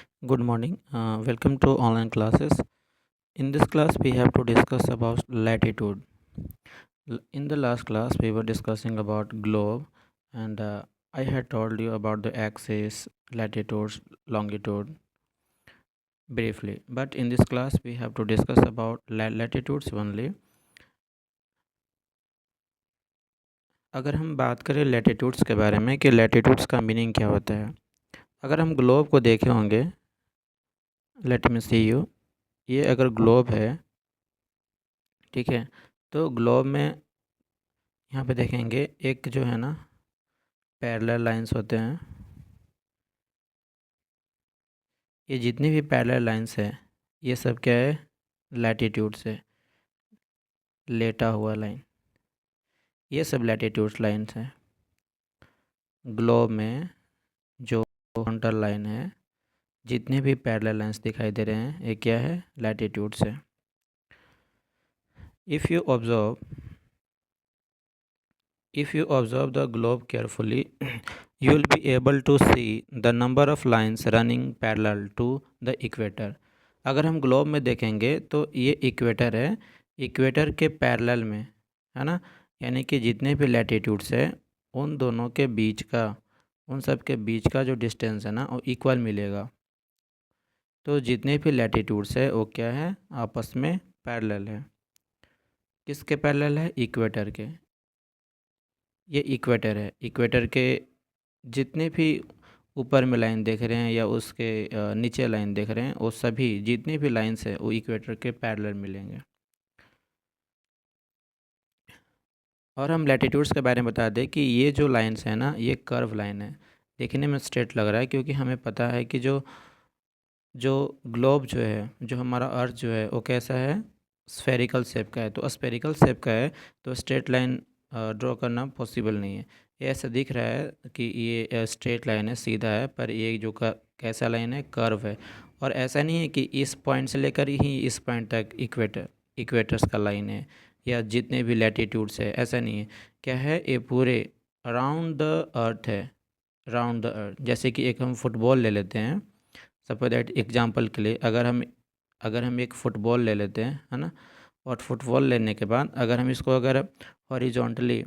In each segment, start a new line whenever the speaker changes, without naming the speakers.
Good morning. Welcome to online classes. In this class, we have to discuss about latitude. In the last class, we were discussing about globe, and I had told you about the axis, latitudes, longitude briefly. But in this class, we have to discuss about latitudes only. अगर हम बात करें latitudes के बारे में कि latitudes का meaning क्या होता है, अगर हम ग्लोब को देखे होंगे, लेट मी सी यू, ये अगर ग्लोब है, ठीक है, तो ग्लोब में यहाँ पे देखेंगे एक जो है ना पैरेलल लाइंस होते हैं। ये जितनी भी पैरेलल लाइंस है ये सब क्या है, लैटिट्यूड से लेटा हुआ लाइन, ये सब लैटिट्यूड लाइंस हैं। ग्लोब में जो हॉरिजॉन्टल लाइन है, जितने भी पैरेलल लाइंस दिखाई दे रहे हैं, ये क्या है, लैटिट्यूड से। If you observe the globe carefully, you will be able to see the number of lines running parallel to the equator. अगर हम ग्लोब में देखेंगे तो ये इक्वेटर है, इक्वेटर के पैरेलल में है ना, यानी कि जितने भी लैटिट्यूड्स है उन दोनों के बीच का, उन सब के बीच का जो डिस्टेंस है ना वो इक्वल मिलेगा। तो जितने भी लैटिट्यूड्स है वो क्या है, आपस में पैरेलल है। किसके पैरेलल है, इक्वेटर के। ये इक्वेटर है, इक्वेटर के जितने भी ऊपर में लाइन देख रहे हैं या उसके नीचे लाइन देख रहे हैं, वो सभी जितनी भी लाइंस है वो इक्वेटर के पैरेलल मिलेंगे। और हम लैटिट्यूड्स के बारे में बता दें कि ये जो लाइंस है ना, ये कर्व लाइन है, देखने में स्ट्रेट लग रहा है क्योंकि हमें पता है कि जो जो ग्लोब जो है, जो हमारा अर्थ जो है वो कैसा है, स्फेरिकल शेप का है। तो स्फेरिकल शेप का है तो स्ट्रेट लाइन ड्रॉ करना पॉसिबल नहीं है। ये ऐसा दिख रहा है कि ये स्ट्रेट लाइन है, सीधा है, पर ये जो कैसा लाइन है, कर्व है। और ऐसा नहीं है कि इस पॉइंट से लेकर ही इस पॉइंट तक इक्वेटर्स का लाइन है या जितने भी लैटिट्यूड्स है, ऐसा नहीं है। क्या है, ये पूरे अराउंड द अर्थ है, राउंड द अर्थ। जैसे कि एक हम फुटबॉल ले लेते हैं, सपोज दैट एग्जांपल के लिए अगर हम एक फ़ुटबॉल ले लेते हैं, है ना, और फुटबॉल लेने के बाद अगर हम इसको अगर हॉरिजॉन्टली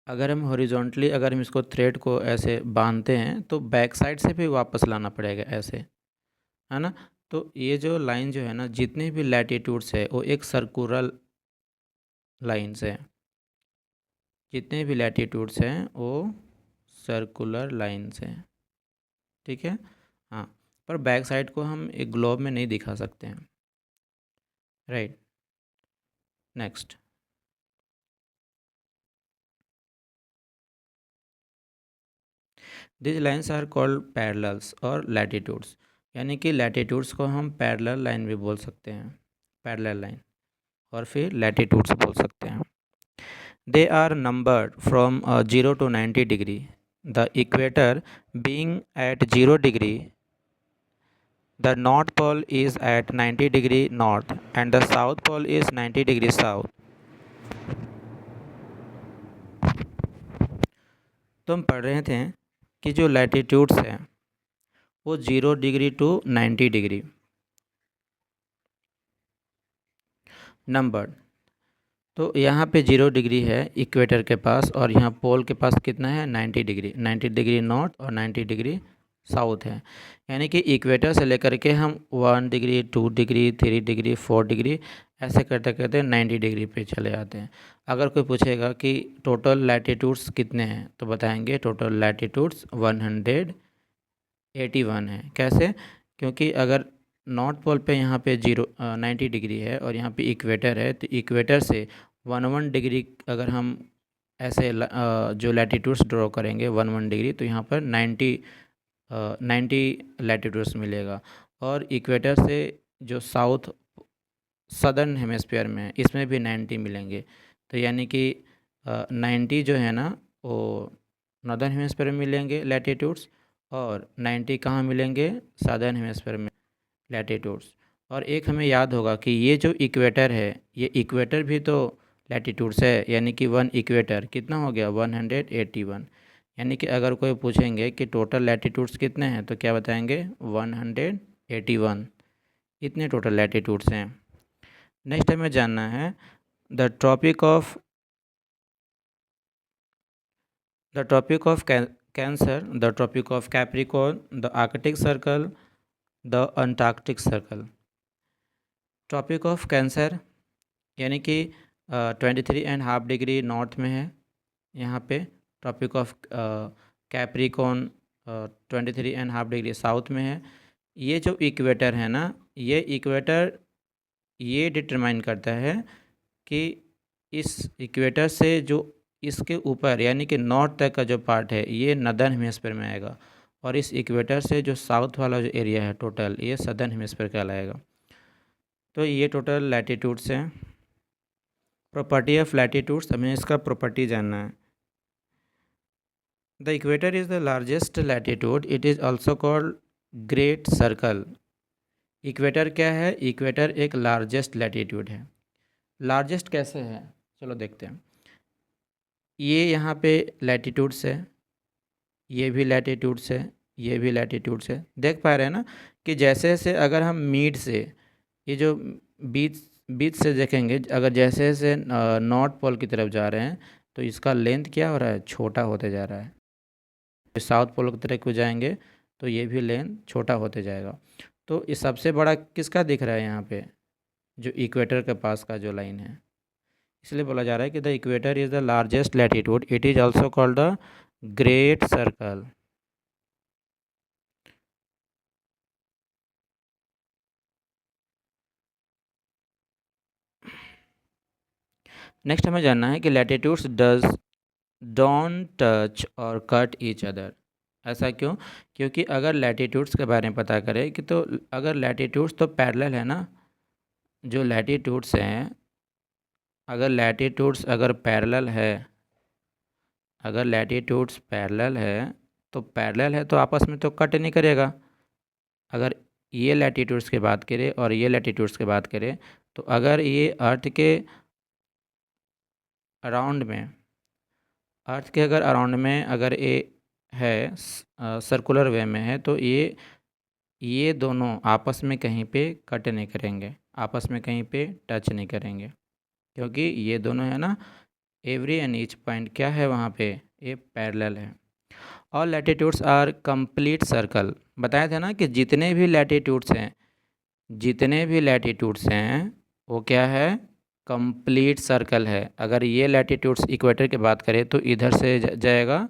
अगर हम इसको थ्रेड को ऐसे बांधते हैं तो बैक साइड से भी वापस लाना पड़ेगा ऐसे, है ना। तो ये जो लाइन जो है ना, जितने भी लैटिट्यूड्स है वो एक सर्कुलर लाइन्स है, जितने भी लैटिट्यूड्स हैं वो सर्कुलर लाइन्स हैं, ठीक है। हाँ, पर बैक साइड को हम एक ग्लोब में नहीं दिखा सकते हैं, right. Next, this lines are called parallels और लैटिट्यूड्स, यानी कि लैटिट्यूड्स को हम पैरेलल लाइन भी बोल सकते हैं, पैरेलल लाइन, और फिर लैटिट्यूड्स बोल सकते हैं। They are numbered from 0 to 90 degree, the equator being at 0 degree, the north pole is at 90 degree north and the south pole is 90 degree south। तो हम पढ़ रहे थे कि जो लैटिट्यूड्स हैं वो 0 डिग्री टू 90 डिग्री नंबर। तो यहाँ पे 0 डिग्री है इक्वेटर के पास, और यहाँ पोल के पास कितना है, 90 डिग्री, 90 डिग्री नॉर्थ और 90 डिग्री साउथ है। यानी कि इक्वेटर से लेकर के हम 1 डिग्री 2 डिग्री 3 डिग्री 4 डिग्री ऐसे करते करते 90 डिग्री पे चले जाते हैं। अगर कोई पूछेगा कि टोटल लैटिट्यूड्स कितने हैं, तो बताएंगे टोटल लैटिट्यूड्स 181 है। कैसे, क्योंकि अगर नॉर्थ पोल पे यहाँ पे 90 डिग्री है और यहाँ पे इक्वेटर है, तो इक्वेटर से 1 डिग्री अगर हम ऐसे जो लैटिट्यूड्स ड्रॉ करेंगे 1 डिग्री, तो यहाँ पर 90 लैटिट्यूड्स मिलेगा। और इक्वेटर से जो साउथ सदर्न हेमिस्फीयर में है, इसमें भी 90 मिलेंगे। तो यानी कि 90 जो है ना वो नॉर्दर्न हेमिस्फीयर में मिलेंगे लैटिट्यूड्स, और 90 कहाँ मिलेंगे, सादर्न हेमिस्फीयर में लैटिट्यूड्स। और एक हमें याद होगा कि ये जो इक्वेटर है, ये इक्वेटर भी तो लैटिट्यूड्स है, यानी कि 1 इक्वेटर कितना हो गया, 181। यानी कि अगर कोई पूछेंगे कि टोटल लैटिट्यूड्स कितने हैं तो क्या बताएंगे 181, इतने टोटल लैटिट्यूड्स हैं। नेक्स्ट हमें जानना है the topic of Cancer, the tropic of Capricorn, the Arctic circle, the Antarctic circle. Tropic of Cancer यानी कि 23.5 डिग्री नॉर्थ में है यहाँ पे। Tropic of Capricorn 23.5 degree south में है। ये जो इक्वेटर है ना, ये इक्वेटर ये डिटरमाइन करता है कि इस इक्वेटर से जो इसके ऊपर यानी कि नॉर्थ तक का जो पार्ट है ये नदर्न हेमिस्फीयर में आएगा, और इस इक्वेटर से जो साउथ वाला जो एरिया है टोटल ये सदर्न हेमिस्फीयर कहलाएगा। तो ये टोटल लैटिट्यूड्स हैं। प्रॉपर्टी ऑफ लैटिट्यूड्स, हमें इसका प्रॉपर्टी जानना है। The equator is the largest latitude, it is also called great circle. Equator क्या है? इक्वेटर एक लार्जेस्ट लैटिट्यूड है। लार्जेस्ट कैसे है चलो देखते हैं। ये यहाँ पे लैटिट्यूड्स है, ये भी लैटिट्यूड्स है, ये भी लैटिट्यूड्स है। देख पा रहे हैं ना कि जैसे जैसे अगर हम मिड से ये जो बीच बीच से देखेंगे, अगर जैसे जैसे नॉर्थ पोल की तरफ जा रहे हैं तो इसका लेंथ क्या हो रहा है? छोटा होते जा रहा है। साउथ पोल की तरफ को जाएंगे तो ये भी लेंथ छोटा होते जाएगा। तो इस सबसे बड़ा किसका दिख रहा है यहाँ पे? जो इक्वेटर के पास का जो लाइन है, इसलिए बोला जा रहा है कि the equator is the largest latitude, it is also called the great circle. Next हमें जानना है कि लैटिट्यूड्स डज डोंट टच और कट ईच अदर। ऐसा क्यों? क्योंकि अगर लैटिट्यूड्स के बारे में पता करें कि तो अगर लैटिट्यूड्स तो पैरेलल है ना, जो लैटिट्यूड्स हैं, अगर लैटिट्यूड्स अगर पैरेलल है, अगर लैटिट्यूड्स पैरेलल है तो पैरेलल है तो आपस में तो कट नहीं करेगा। अगर ये लैटिट्यूड्स की बात करें और ये लैटिट्यूड्स की बात करें तो अगर ये अर्थ के अराउंड में, अर्थ के अगर अराउंड में अगर ये है सर्कुलर वे में है तो ये दोनों आपस में कहीं पे कट नहीं करेंगे, आपस में कहीं पे टच नहीं करेंगे, क्योंकि ये दोनों है ना, एवरी एंड ईच पॉइंट क्या है वहाँ पे? ये पैरेलल है। All latitudes are complete circle. बताया था ना कि जितने भी लैटिट्यूड्स हैं, जितने भी लैटिट्यूड्स हैं वो क्या है? कंप्लीट सर्कल है। अगर ये लैटिट्यूड्स इक्वेटर की बात करें तो इधर से जाएगा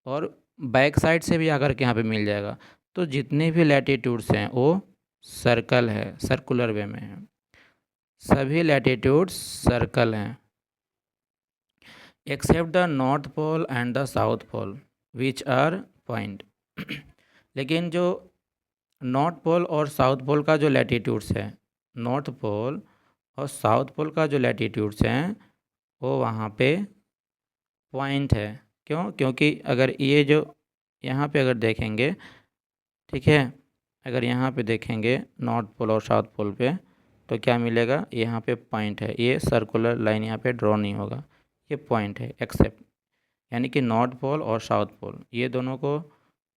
और बैक साइड से भी आकर के यहाँ पे मिल जाएगा। तो जितने भी लैटिट्यूड्स हैं वो सर्कल है, सर्कुलर वे में है। सभी लैटिट्यूड्स सर्कल हैं except the north pole and the south pole which are point. लेकिन जो नॉर्थ पोल और साउथ पोल का जो लैटिट्यूड्स है, नॉर्थ पोल और साउथ पोल का जो लैटिट्यूड्स हैं वो वहाँ पे पॉइंट है। क्यों? क्योंकि अगर ये जो यहाँ पे अगर देखेंगे, ठीक है, अगर यहाँ पे देखेंगे नॉर्थ पोल और साउथ पोल पे तो क्या मिलेगा? यहाँ पे पॉइंट है, ये सर्कुलर लाइन यहाँ पे ड्रॉ नहीं होगा, ये पॉइंट है एक्सेप्ट, यानी कि नॉर्थ पोल और साउथ पोल ये दोनों को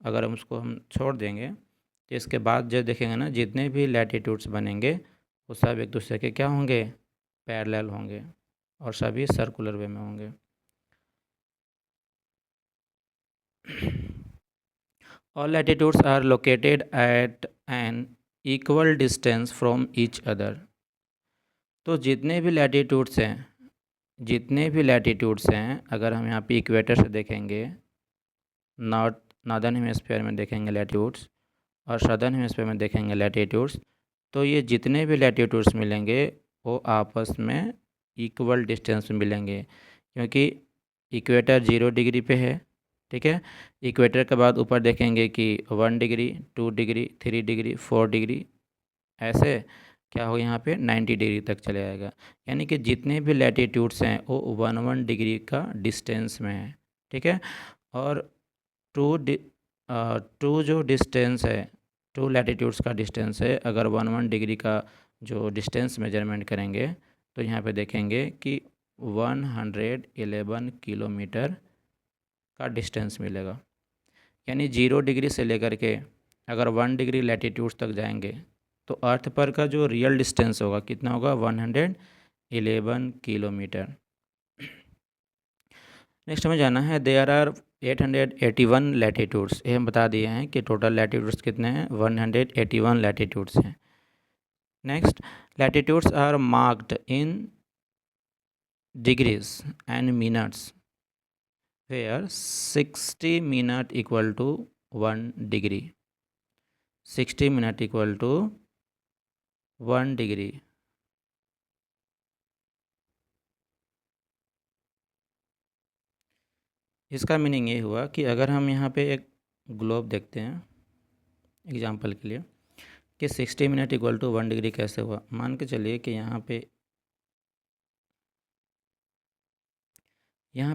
अगर हम उसको हम छोड़ देंगे तो इसके बाद जो देखेंगे ना, जितने भी लैटिट्यूड्स बनेंगे वो सब एक दूसरे के क्या होंगे? पैरेलल होंगे और सभी सर्कुलर वे में होंगे। All latitudes are located at an equal distance from each other. तो जितने भी लैटिट्यूड्स हैं, जितने भी लैटिट्यूड्स हैं, अगर हम यहाँ पे इक्वेटर से देखेंगे, नॉर्दर्न हेमिस्फीयर में देखेंगे लैटिट्यूड्स और सदर्न हेमिस्फीयर में देखेंगे लैटिट्यूड्स, तो ये जितने भी लैटिट्यूड्स मिलेंगे वो आपस में इक्वल डिस्टेंस में मिलेंगे, क्योंकि इक्वेटर 0 डिग्री पे है, ठीक है। इक्वेटर के बाद ऊपर देखेंगे कि 1 डिग्री, 2 डिग्री, 3 डिग्री, 4 डिग्री, ऐसे क्या हो यहाँ पे 90 डिग्री तक चले जाएगा। यानी कि जितने भी लैटिट्यूड्स हैं वो 1 डिग्री का डिस्टेंस में है, ठीक है। और टू जो डिस्टेंस है, टू लैटिट्यूड्स का डिस्टेंस है, अगर 1 डिग्री का जो डिस्टेंस मेजरमेंट करेंगे तो यहाँ पे देखेंगे कि 111 किलोमीटर का डिस्टेंस मिलेगा। यानी 0 डिग्री से लेकर के अगर 1 डिग्री लैटीट्यूड तक जाएंगे तो अर्थ पर का जो रियल डिस्टेंस होगा कितना होगा, 111 किलोमीटर। नेक्स्ट हमें जाना है, देयर आर 881 लैटीट्यूड्स। ये हम बता दिए हैं कि टोटल लैटीट्यूड्स कितने हैं, 181 लैटीट्यूड्स हैं। Next, latitudes are marked in degrees and minutes where 60 minute equal to 1 degree. 60 minute equal to 1 degree. इसका मीनिंग ये हुआ कि अगर हम यहाँ पे एक ग्लोब देखते हैं एग्जांपल के लिए कि 60 मिनट इक्वल टू 1 डिग्री कैसे हुआ। मान के चलिए कि यहाँ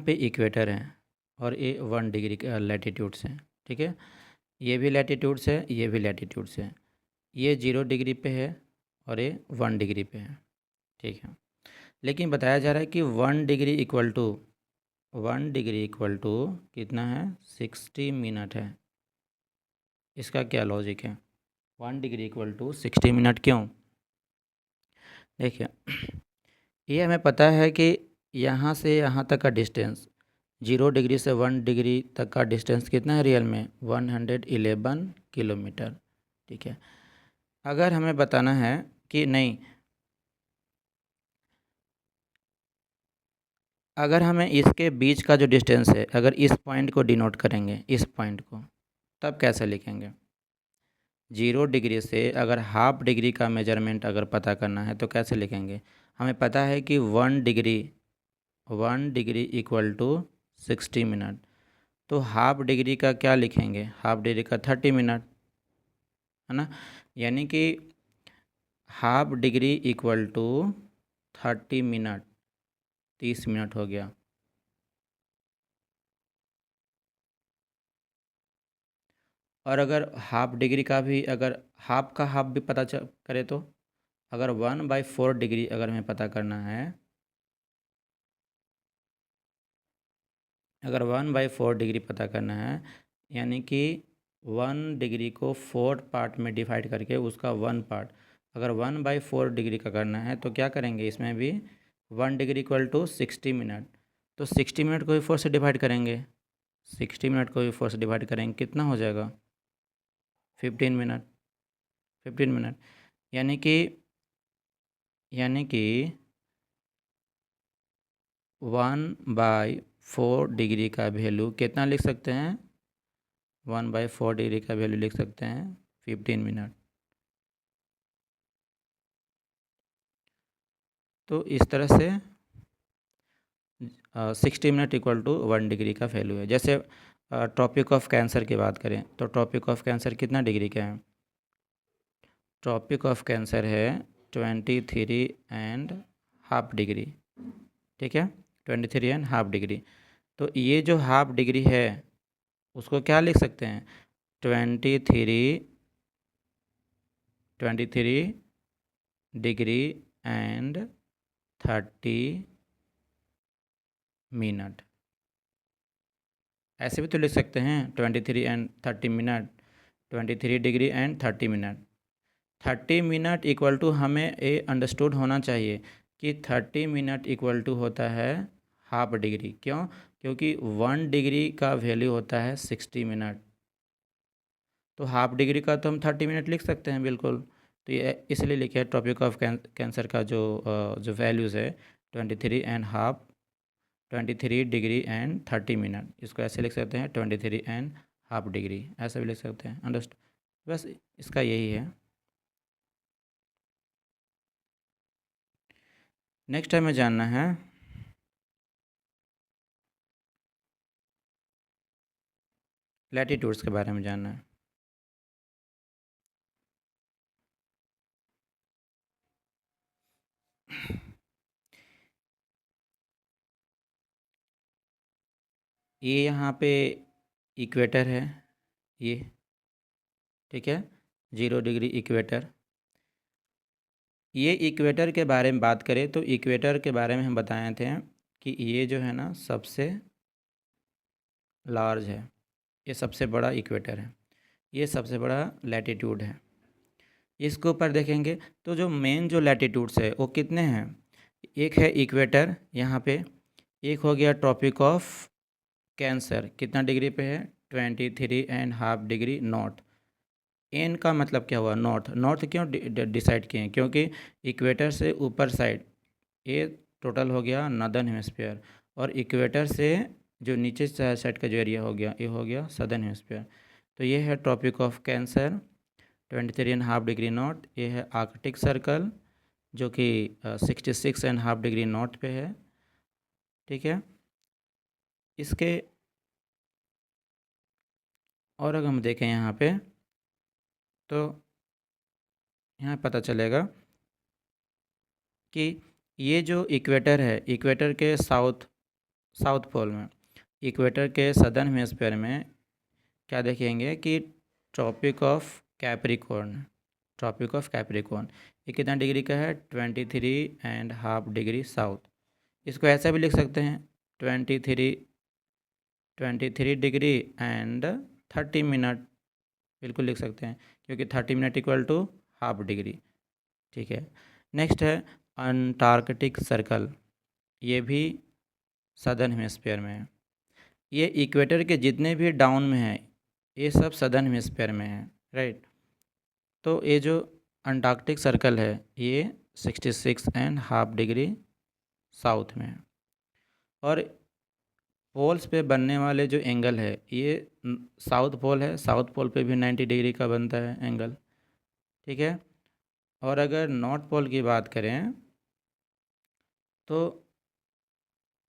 पे इक्वेटर है और ये 1 डिग्री का लैटीट्यूड्स हैं, ठीक है। ये भी लैटीट्यूड्स है, ये भी लैटीट्यूड्स है। ये 0 डिग्री पे है और ये 1 डिग्री पे है, ठीक है। लेकिन बताया जा रहा है कि 1 डिग्री इक्वल टू कितना है, 60 मिनट है। इसका क्या लॉजिक है, 1 डिग्री इक्वल टू 60 मिनट क्यों? देखिए, ये हमें पता है कि यहाँ से यहाँ तक का डिस्टेंस 0 डिग्री से 1 डिग्री तक का डिस्टेंस कितना है रियल में, 111 किलोमीटर, ठीक है। अगर हमें बताना है कि नहीं, अगर हमें इसके बीच का जो डिस्टेंस है, अगर इस पॉइंट को डिनोट करेंगे, इस पॉइंट को, तब कैसे लिखेंगे? 0 डिग्री से अगर 1/2 डिग्री का मेजरमेंट अगर पता करना है तो कैसे लिखेंगे? हमें पता है कि 1 डिग्री इक्वल टू 60 मिनट। तो 1/2 डिग्री का क्या लिखेंगे, 1/2 डिग्री का 30 मिनट, है ना। यानी कि 1/2 degree equal to 30 minute, 30 minute हो गया। और अगर 1/2 डिग्री का भी, अगर हाफ का हाफ भी पता करे तो, अगर 1/4 डिग्री अगर हमें पता करना है, अगर 1/4 डिग्री पता करना है, यानी कि 1 डिग्री को 4 पार्ट में डिवाइड करके उसका 1 पार्ट अगर 1/4 डिग्री का करना है तो क्या करेंगे, इसमें भी 1 डिग्री इक्वल टू 60 मिनट। तो 60 मिनट को भी 4 से डिवाइड करेंगे, 60 मिनट को भी 4 से डिवाइड करेंगे, कितना हो जाएगा, 15 मिनट, 15 मिनट। यानी कि 1/4 डिग्री का वैल्यू कितना लिख सकते हैं, 1/4 डिग्री का वैल्यू लिख सकते हैं 15 मिनट। तो इस तरह से 60 मिनट इक्वल टू 1 डिग्री का वैल्यू है। जैसे ट्रॉपिक ऑफ कैंसर की बात करें तो ट्रॉपिक ऑफ कैंसर कितना डिग्री का है, ट्रॉपिक ऑफ कैंसर है 23.5 डिग्री, ठीक है, 23.5 डिग्री। तो ये जो 1/2 डिग्री है उसको क्या लिख सकते हैं, 23 डिग्री एंड 30 मिनट, ऐसे भी तो लिख सकते हैं, 23 and 30 minute, 23 degree and 30 minute. 30 minute equal to हमें ये अंडरस्टूड होना चाहिए कि 30 मिनट इक्वल टू होता है 1/2 डिग्री। क्यों? क्योंकि 1 डिग्री का वैल्यू होता है 60 मिनट, तो 1/2 डिग्री का तो हम 30 मिनट लिख सकते हैं बिल्कुल। तो ये इसलिए लिखे है ट्रॉपिक ऑफ कैंसर का जो वैल्यूज़ है 23 डिग्री एंड 30 मिनट, इसको ऐसे लिख सकते हैं 23.5 डिग्री, ऐसे भी लिख सकते हैं, अंडरस्टूड। बस इसका यही है। नेक्स्ट हमें जानना है लैटीट्यूड्स के बारे में जानना है। ये यहाँ पे इक्वेटर है, ये, ठीक है, 0 डिग्री इक्वेटर। ये इक्वेटर के बारे में बात करें तो इक्वेटर के बारे में हम बताए थे कि ये जो है ना सबसे लार्ज है, ये सबसे बड़ा इक्वेटर है, ये सबसे बड़ा लैटिट्यूड है। इसके ऊपर देखेंगे तो जो मेन जो लैटिट्यूड्स है वो कितने हैं, एक है इक्वेटर यहाँ पे, एक हो गया ट्रॉपिक ऑफ कैंसर, कितना डिग्री पे है, 23.5 डिग्री नॉर्थ। एन का मतलब क्या हुआ, नॉर्थ। नॉर्थ क्यों डिसाइड किए हैं, क्योंकि इक्वेटर से ऊपर साइड ये टोटल हो गया नॉर्दर्न हेमिस्फीयर, और इक्वेटर से जो नीचे साइड का जो एरिया हो गया ये हो गया सदर्न हेमिस्फीयर। तो ये है tropic of Cancer 23.5 degree north, ये है आर्कटिक सर्कल जो कि 66.5 डिग्री नॉर्थ पे है। ठीक है, इसके और अगर हम देखें यहाँ पे तो यहाँ पता चलेगा कि ये जो इक्वेटर है, इक्वेटर के साउथ पोल में, इक्वेटर के सदर्न हेमिस्फीयर में क्या देखेंगे कि tropic of Capricorn, tropic of Capricorn ये कितना डिग्री का है, 23.5 डिग्री साउथ। इसको ऐसा भी लिख सकते हैं 23 डिग्री एंड 30 मिनट, बिल्कुल लिख सकते हैं, क्योंकि 30 minute equal to half degree. ठीक है, नेक्स्ट है अंटार्कटिक सर्कल, ये भी सदर्न हेमिस्फीयर में है। ये इक्वेटर के जितने भी डाउन में है ये सब सदर्न हेमिस्फीयर में है, राइट। तो ये जो अंटार्कटिक सर्कल है ये 66.5 डिग्री साउथ में है, और पोल्स पे बनने वाले जो एंगल है ये साउथ पोल है, साउथ पोल पे भी 90 डिग्री का बनता है एंगल। ठीक है, और अगर नॉर्थ पोल की बात करें तो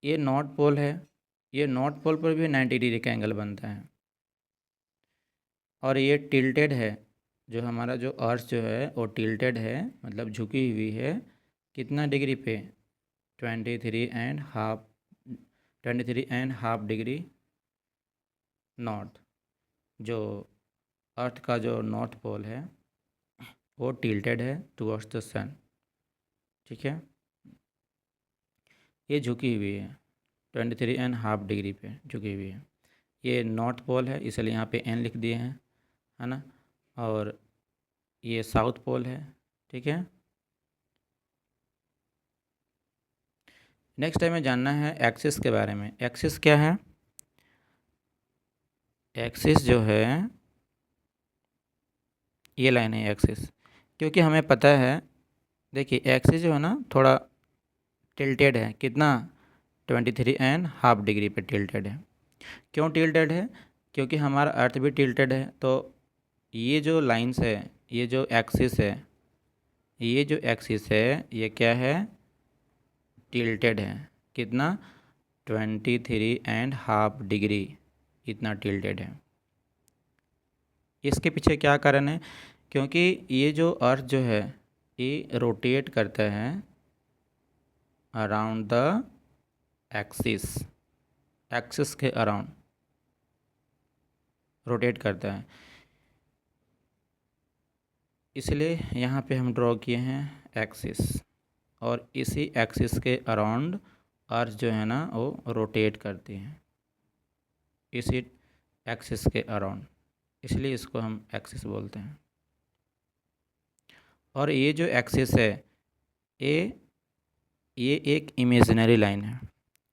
ये नॉर्थ पोल है, ये नॉर्थ पोल पर भी 90 डिग्री का एंगल बनता है, और ये टिल्टेड है, जो हमारा जो अर्थ जो है वो टिल्टेड है, मतलब झुकी हुई है, कितना डिग्री पे, 23.5 23.5 डिग्री नॉर्थ। जो अर्थ का जो नॉर्थ पोल है वो टिल्टेड है टुवर्ड्स द सन। ठीक है, ये झुकी हुई है 23.5 डिग्री पे झुकी हुई है, ये नॉर्थ पोल है इसलिए यहाँ पे एन लिख दिए हैं, है ना, और ये साउथ पोल है। ठीक है, नेक्स्ट हमें जानना है एक्सिस के बारे में। एक्सिस क्या है, एक्सिस जो है ये लाइन है एक्सिस, क्योंकि हमें पता है, देखिए एक्सिस जो है ना थोड़ा टिल्टेड है, कितना, 23.5 डिग्री पे टिल्टेड है। क्यों टिल्टेड है, क्योंकि हमारा अर्थ भी टिल्टेड है, तो ये जो लाइंस है, ये जो एक्सिस है, ये जो एक्सिस है ये क्या है, टिल्टेड है, कितना, 23.5 डिग्री, इतना टिल्टेड है। इसके पीछे क्या कारण है, क्योंकि ये जो अर्थ जो है ये रोटेट करता है अराउंड द एक्सिस, एक्सिस के अराउंड रोटेट करता है, इसलिए यहाँ पे हम ड्रॉ किए हैं एक्सिस, और इसी एक्सिस के अराउंड अर्थ जो है ना वो रोटेट करती है, इसी एक्सिस के अराउंड, इसलिए इसको हम एक्सिस बोलते हैं। और ये जो एक्सिस है ये एक इमेजिनरी लाइन है,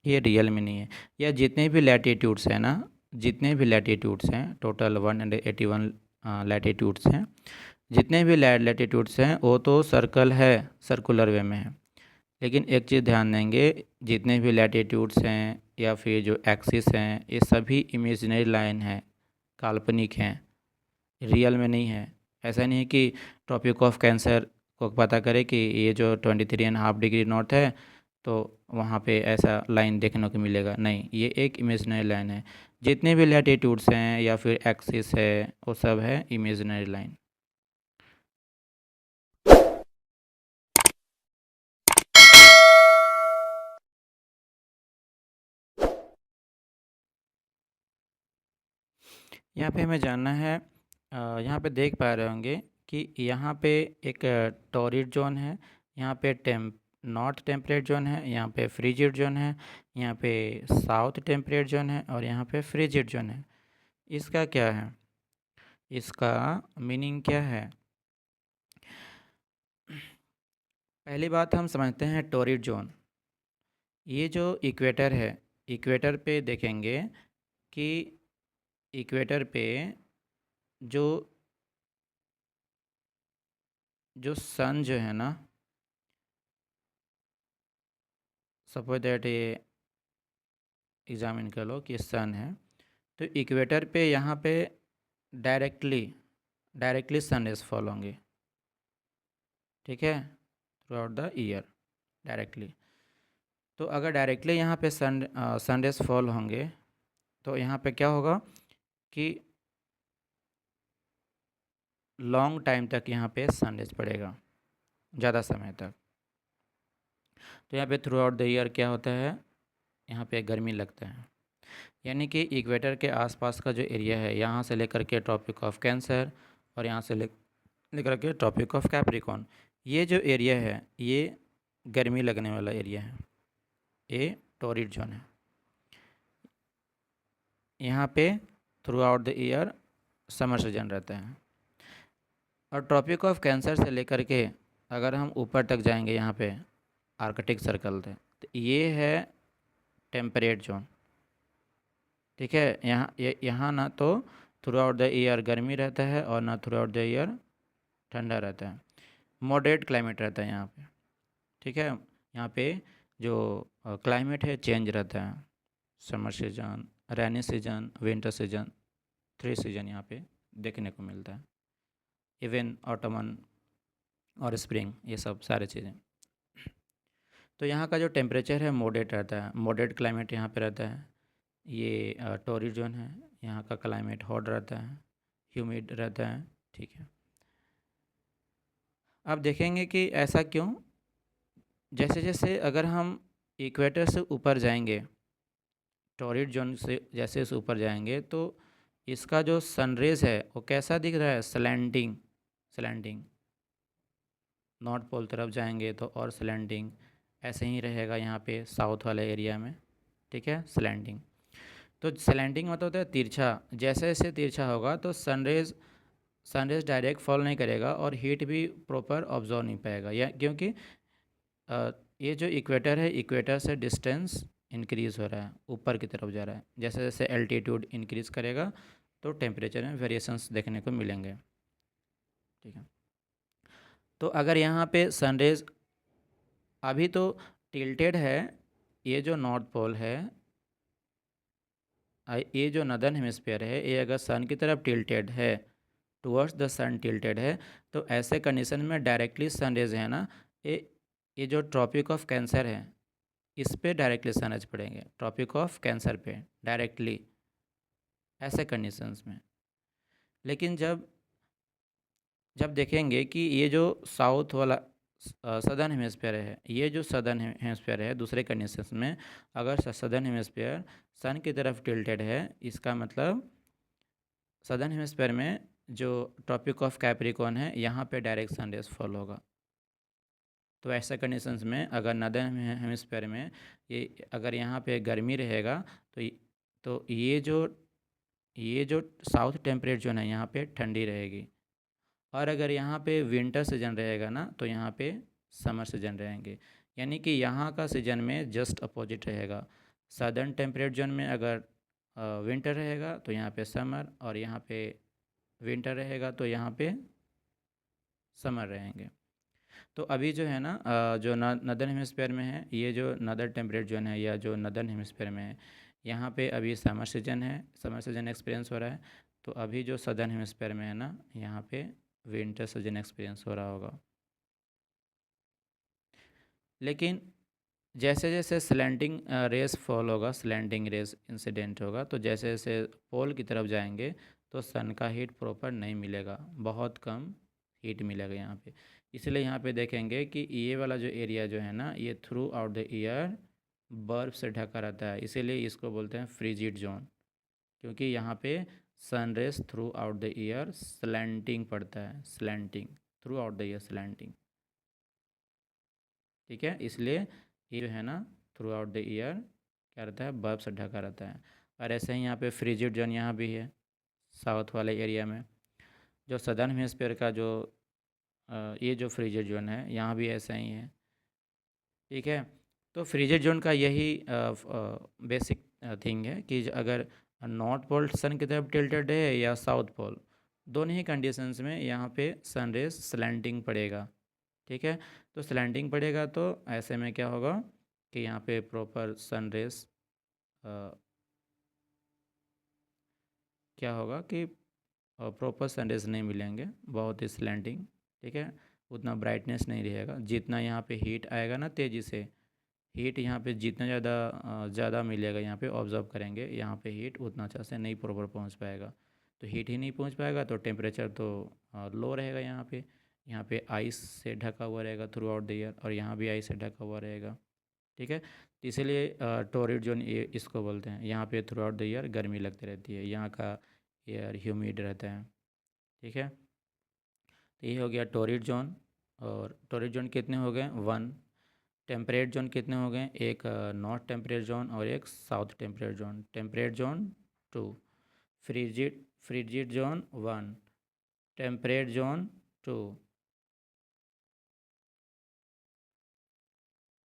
ये रियल में नहीं है। या जितने भी लैटिट्यूड्स हैं ना, जितने भी लैटिट्यूड्स हैं, टोटल 181 लैटिट्यूड्स हैं, जितने भी लैटिट्यूड्स हैं वो तो सर्कल है, सर्कुलर वे में है। लेकिन एक चीज़ ध्यान देंगे, जितने भी लैटिट्यूड्स हैं या फिर जो एक्सिस हैं ये सभी इमेजिनरी लाइन है, काल्पनिक हैं, रियल में नहीं है। ऐसा नहीं है कि ट्रॉपिक ऑफ कैंसर को पता करें कि ये जो 23.5 डिग्री नॉर्थ है तो वहाँ पे ऐसा लाइन देखने को मिलेगा, नहीं, ये एक इमेजिनरी लाइन है। जितने भी लैटिट्यूड्स हैं या फिर एक्सिस है वो सब है इमेजिनरी लाइन। यहाँ पे हमें जानना है, यहाँ पे देख पा रहे होंगे कि यहाँ पे एक टॉरिड जोन है, यहाँ पे नॉर्थ टेम्परेट जोन है, यहाँ पे फ्रिजिड जोन है, यहाँ पे साउथ टेम्परेट जोन है और यहाँ पे फ्रिजिड जोन है। इसका क्या है, इसका मीनिंग क्या है? पहली बात हम समझते हैं टोरिड जोन। ये जो इक्वेटर है, इक्वेटर पे देखेंगे कि इक्वेटर पे जो जो सन जो है ना, सपोज दैट ये एग्जामिन कर लो कि सन है, तो इक्वेटर पे यहाँ पे directly directly sun rays fall होंगे, ठीक है, throughout the year directly. तो अगर डायरेक्टली यहाँ पे सन रेज फॉल होंगे तो यहाँ पे क्या होगा कि लॉन्ग टाइम तक यहाँ पे सन रेज पड़ेगा, ज़्यादा समय तक। तो यहाँ पे थ्रू आउट द ईयर क्या होता है, यहाँ पे गर्मी लगता है। यानी कि इक्वेटर के आसपास का जो एरिया है, यहाँ से लेकर के ट्रॉपिक ऑफ कैंसर और यहाँ से लेकर के ट्रॉपिक ऑफ कैप्रिकॉर्न, ये जो एरिया है ये गर्मी लगने वाला एरिया है, ये टोरिड जोन है। यहाँ पे through out the year summer season रहता है। और ट्रॉपिक ऑफ कैंसर से लेकर के अगर हम ऊपर तक जाएंगे, यहाँ पे आर्कटिक सर्कल थे, तो ये है टेम्परेट जोन, ठीक है। यहाँ ना तो थ्रू आउट द ईयर गर्मी रहता है और ना थ्रू आउट द ईयर ठंडा रहता है, मॉडरेट क्लाइमेट रहता है यहाँ पे, ठीक है। यहाँ पे जो क्लाइमेट है चेंज रहता है, summer season, rainy season, winter season, 3 season यहाँ पे देखने को मिलता है, इवन ऑटमन और स्प्रिंग, ये सब सारे चीज़ें। तो यहाँ का जो टेम्परेचर है मॉडरेट रहता है, मॉडरेट क्लाइमेट यहाँ पे रहता है। ये टोरिड जोन है, यहाँ का क्लाइमेट हॉट रहता है, ह्यूमिड रहता है, ठीक है। अब देखेंगे कि ऐसा क्यों। जैसे जैसे अगर हम इक्वेटर से ऊपर जाएंगे, टोरिड जोन से जैसे इस ऊपर जाएंगे, तो इसका जो सनरेज है वो कैसा दिख रहा है, स्लैंटिंग, स्लैंटिंग। नॉर्थ पोल तरफ जाएंगे तो और स्लैंटिंग, ऐसे ही रहेगा यहाँ पे साउथ वाले एरिया में, ठीक है, स्लैंटिंग। तो स्लैंटिंग मतलब होता है तिरछा, जैसे जैसे तिरछा होगा तो सनरेज डायरेक्ट फॉल नहीं करेगा और हीट भी प्रॉपर ऑब्जॉर्व नहीं पाएगा, या क्योंकि ये जो इक्वेटर है, इक्वेटर से डिस्टेंस इंक्रीज़ हो रहा है, ऊपर की तरफ जा रहा है। जैसे जैसे एल्टीट्यूड इंक्रीज़ करेगा तो टेम्परेचर में वेरिएशंस देखने को मिलेंगे, ठीक है। तो अगर यहाँ पे सनरेज अभी तो टिल्टेड है, ये जो नॉर्थ पोल है, ये जो नदर्न हेमिस्फीयर है, ये अगर सन की तरफ टिल्टेड है, टुवर्ड्स द सन टिल्टेड है, तो ऐसे कंडीशन में डायरेक्टली सन रेज है ना, ये जो ट्रॉपिक ऑफ कैंसर है इस पे डायरेक्टली सनरेज पड़ेंगे, ट्रॉपिक ऑफ कैंसर पे डायरेक्टली, ऐसे कंडीशंस में। लेकिन जब जब देखेंगे कि ये जो साउथ वाला सदर्न हेमिस्फीयर है, ये जो सदर्न हेमिस्फीयर है, दूसरे कंडीशंस में अगर सदर्न हेमिस्फीयर सन की तरफ टिल्टेड है, इसका मतलब सदर्न हेमिस्फीयर में जो ट्रॉपिक ऑफ कैप्रिकॉर्न है यहाँ पे डायरेक्ट सनरेज फॉल होगा। तो ऐसे कंडीशंस में अगर नदर्न हेमिस्फीयर में ये अगर यहाँ पे गर्मी रहेगा तो ये जो साउथ टेम्परेट जोन है यहाँ पे ठंडी रहेगी, और अगर यहाँ पे विंटर सीजन रहेगा ना तो यहाँ पे समर सीजन रहेंगे। यानी कि यहाँ का सीजन में जस्ट अपोजिट रहेगा। सदर्न टेम्परेट जोन में अगर विंटर रहेगा तो यहाँ पे समर, और यहाँ पे विंटर रहेगा तो यहाँ पे समर रहेंगे। तो अभी जो है ना जो नदर्न हेमिस्फीयर में है, ये जो नदर टेम्परेट जोन है या जो नदर्न हेमिस्फीयर में है, यहाँ पे अभी समर सीजन है, समर सीजन एक्सपीरियंस हो रहा है। तो अभी जो सदर्न हेमिस्फीयर में है ना, यहाँ पे विंटर सीजन एक्सपीरियंस हो रहा होगा। लेकिन जैसे जैसे स्लैंटिंग रेस फॉल होगा, स्लैंटिंग रेस इंसिडेंट होगा, तो जैसे जैसे पोल की तरफ जाएंगे तो सन का हीट प्रॉपर नहीं मिलेगा, बहुत कम हीट मिलेगा यहाँ पे। इसलिए यहाँ पे देखेंगे कि ये वाला जो एरिया जो है ना, ये थ्रू आउट द ईयर बर्फ़ से ढका रहता है, इसीलिए इसको बोलते हैं फ्रिजिड जोन, क्योंकि यहाँ पे sun rays throughout the year slanting पड़ता है, slanting, throughout the year slanting. ठीक है, इसलिए ये जो है ना थ्रू आउट द ईयर क्या रहता है, बर्फ़ से ढका रहता है। और ऐसे ही यहाँ पे फ्रिजिड जोन यहाँ भी है साउथ वाले एरिया में। जो सदर्न हेमिस्फीयर का जो ये जो फ्रिजिड जोन है यहाँ भी ऐसा ही है। ठीक है, तो फ्रिजिड जोन का यही बेसिक थिंग है कि अगर नॉर्थ पोल सन की तरफ टिल्टेड है या साउथ पोल, दोनों ही कंडीशंस में यहाँ पे सन रेज स्लैंटिंग पड़ेगा। ठीक है, तो स्लैंटिंग पड़ेगा तो ऐसे में क्या होगा कि यहाँ पे प्रॉपर सन रेज क्या होगा कि प्रॉपर सन रेज नहीं मिलेंगे, बहुत ही स्लैंटिंग। ठीक है, उतना ब्राइटनेस नहीं रहेगा। जितना यहाँ पे हीट आएगा ना तेज़ी से, हीट यहाँ पे जितना ज़्यादा मिलेगा, यहाँ पे ऑब्जर्व करेंगे, यहाँ पे हीट उतना अच्छा से नहीं प्रॉपर पहुँच पाएगा। तो हीट ही नहीं पहुँच पाएगा तो टेम्परेचर तो लो रहेगा। यहाँ पे आइस से ढका हुआ रहेगा थ्रू आउट द ईयर, और यहाँ भी आइस से ढका हुआ रहेगा। ठीक है, तो इसीलिए टोरिड जोन ये इसको बोलते हैं। यहाँ पे थ्रू आउट द ईयर गर्मी लगती रहती है, यहाँ का एयर ह्यूमिड रहता है। ठीक है, तो ये हो गया टोरिड जोन। और टोरिड जोन कितने हो गए, 1। टेम्परेट जोन कितने हो गए, एक नॉर्थ टेम्परेट जोन और एक south temperate zone. Temperate zone 2, frigid frigid zone 1, temperate zone 2।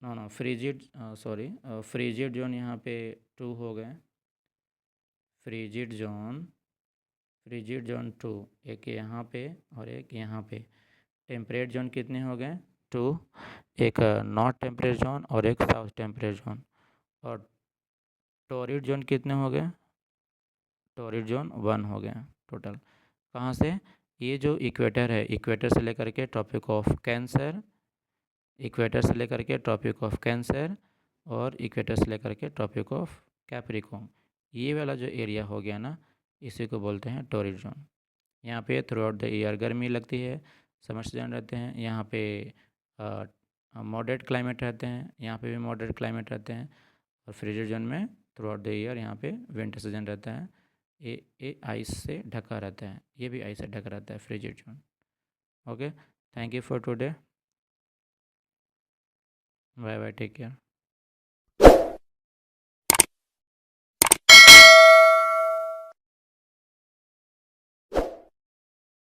No no frigid, sorry, frigid zone यहाँ पे 2 हो गए। फ्रिजिड जोन फ्रिजिड जोन 2, एक यहाँ पे और एक यहाँ पे। टेम्परेट जोन कितने हो गए, 2, एक नॉर्थ टेम्परेट जोन और एक साउथ टेम्परेट जोन। और टोरिड जोन कितने हो गए, टोरिड जोन 1 हो गया टोटल। कहाँ से, ये जो इक्वेटर है, इक्वेटर से लेकर के ट्रॉपिक ऑफ कैंसर, इक्वेटर से लेकर के ट्रॉपिक ऑफ कैंसर, और इक्वेटर से लेकर के ट्रॉपिक ऑफ कैप्रिकॉर्न, ये वाला जो एरिया हो गया ना, इसी को बोलते हैं टोरिड जोन। यहाँ पे थ्रू आउट द ईयर गर्मी लगती है, समर सीजन रहते हैं। यहाँ पे मॉडरेट क्लाइमेट रहते हैं, यहाँ पे भी मॉडरेट क्लाइमेट रहते हैं। और फ्रिजिड जोन में थ्रू आउट द ईयर यहाँ पे विंटर सीजन रहता है। ये आइस से ढका रहता है, ये भी आइस से ढका रहता है frigid zone. Okay, thank you for today, bye bye, take care.